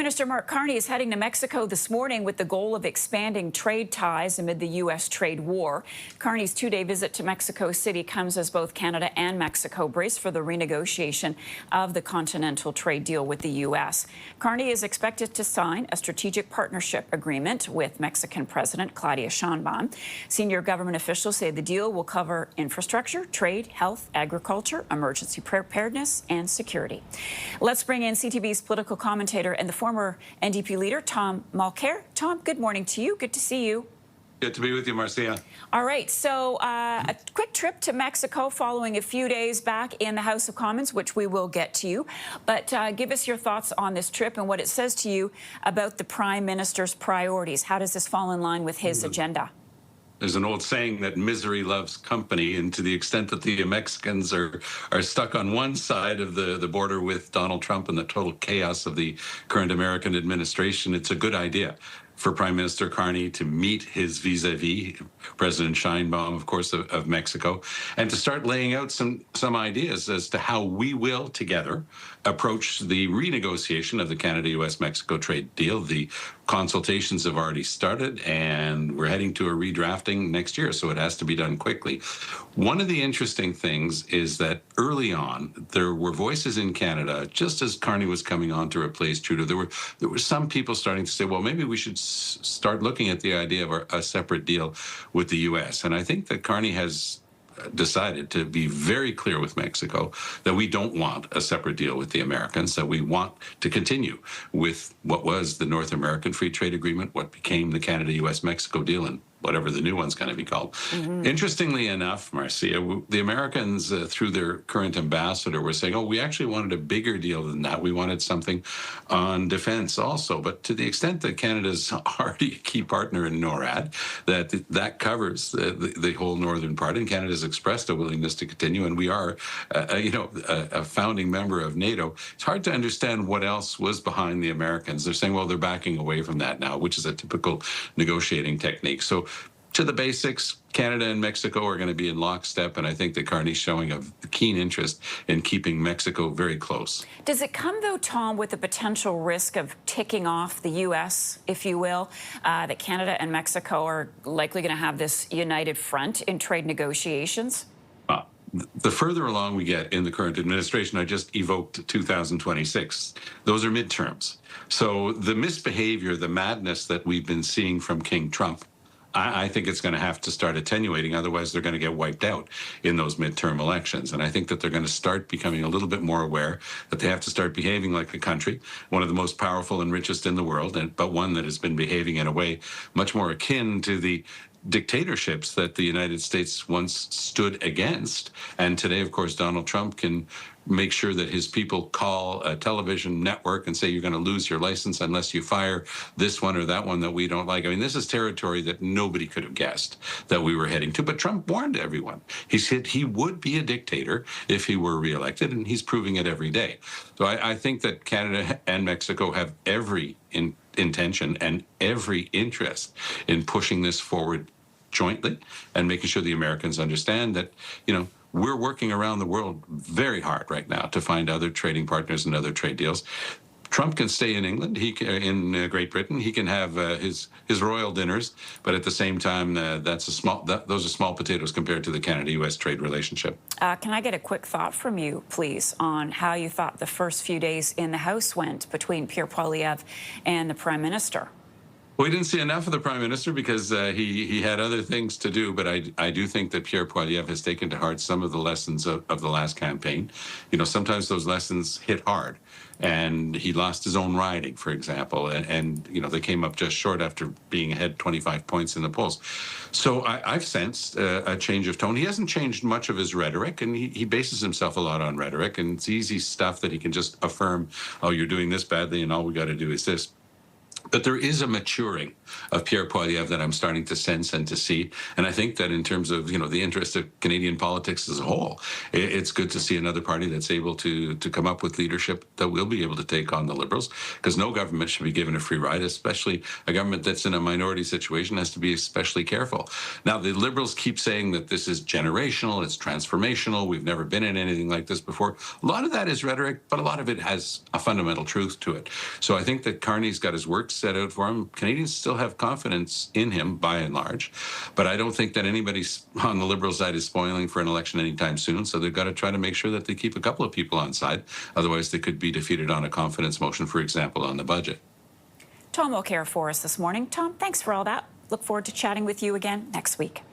Minister Mark Carney is heading to Mexico this morning with the goal of expanding trade ties amid the U.S. trade war. Carney's two-day visit to Mexico City comes as both Canada and Mexico brace for the renegotiation of the continental trade deal with the U.S. Carney is expected to sign a strategic partnership agreement with Mexican President Claudia Sheinbaum. Senior government officials say the deal will cover infrastructure, trade, health, agriculture, emergency preparedness, and security. Let's bring in CTV's political commentator and the former NDP leader, Tom Mulcair. Tom, good morning to you. Good to see you. Good to be with you, Marcia. All right, so a quick trip to Mexico following a few days back in the House of Commons, which we will get to you. But give us your thoughts on this trip and what it says to you about the Prime Minister's priorities. How does this fall in line with his agenda? There's an old saying that misery loves company, and to the extent that the Mexicans are stuck on one side of the border with Donald Trump and the total chaos of the current American administration, it's a good idea for Prime Minister Carney to meet his vis-a-vis, President Sheinbaum, of course, of Mexico, and to start laying out some ideas as to how we will together approach the renegotiation of the Canada-U.S. Mexico trade deal. The consultations have already started, and we're heading to a redrafting next year, so it has to be done quickly. One of the interesting things is that early on, there were voices in Canada, just as Carney was coming on to replace Trudeau, there were some people starting to say, well, maybe we should start looking at the idea of a separate deal with the U.S. And I think that Carney has decided to be very clear with Mexico that we don't want a separate deal with the Americans, that we want to continue with what was the North American Free Trade Agreement, what became the Canada-U.S.-Mexico deal, and whatever the new one's going to be called. Interestingly enough, Marcia, the Americans, through their current ambassador, were saying, oh, we actually wanted a bigger deal than that. We wanted something on defense also. But to the extent that Canada's already a key partner in NORAD, that covers the whole northern part, and Canada's expressed a willingness to continue, and we are, a founding member of NATO, it's hard to understand what else was behind the Americans. They're saying, well, they're backing away from that now, which is a typical negotiating technique. So to the basics, Canada and Mexico are going to be in lockstep, and I think that Carney's showing a keen interest in keeping Mexico very close. Does it come, though, Tom, with the potential risk of ticking off the U.S., if you will, that Canada and Mexico are likely going to have this united front in trade negotiations? The further along we get in the current administration, I just evoked 2026. Those are midterms. So the misbehavior, the madness that we've been seeing from King Trump, I think it's going to have to start attenuating. Otherwise, they're going to get wiped out in those midterm elections. And I think that they're going to start becoming a little bit more aware that they have to start behaving like a country, one of the most powerful and richest in the world, but one that has been behaving in a way much more akin to the dictatorships that the United States once stood against. And today, of course, Donald Trump can make sure that his people call a television network and say, you're going to lose your license unless you fire this one or that one that we don't like. I mean, this is territory that nobody could have guessed that we were heading to. But Trump warned everyone. He said he would be a dictator if he were reelected, and he's proving it every day. So I think that Canada and Mexico have every intention and every interest in pushing this forward jointly and making sure the Americans understand that, we're working around the world very hard right now to find other trading partners and other trade deals. Trump can stay in England, in Great Britain. He can have his royal dinners, but at the same time, those are small potatoes compared to the Canada-U.S. trade relationship. Can I get a quick thought from you, please, on how you thought the first few days in the House went between Pierre Poilievre and the Prime Minister? We didn't see enough of the Prime Minister because he had other things to do, but I do think that Pierre Poilievre has taken to heart some of the lessons of the last campaign. Sometimes those lessons hit hard, and he lost his own riding, for example, and they came up just short after being ahead 25 points in the polls. So I've sensed a change of tone. He hasn't changed much of his rhetoric, and he bases himself a lot on rhetoric, and it's easy stuff that he can just affirm, oh, you're doing this badly, and all we got to do is this. But there is a maturing of Pierre Poilievre that I'm starting to sense and to see. And I think that in terms of, the interest of Canadian politics as a whole, it's good to see another party that's able to come up with leadership that will be able to take on the Liberals, because no government should be given a free ride, especially a government that's in a minority situation has to be especially careful. Now, the Liberals keep saying that this is generational, it's transformational, we've never been in anything like this before. A lot of that is rhetoric, but a lot of it has a fundamental truth to it. So I think that Carney's got his work set out for him. Canadians still have confidence in him by and large, but I don't think that anybody on the Liberal side is spoiling for an election anytime soon. So they've got to try to make sure that they keep a couple of people on side. Otherwise, they could be defeated on a confidence motion, for example, on the budget. Tom Mulcair for us this morning. Tom, thanks for all that. Look forward to chatting with you again next week.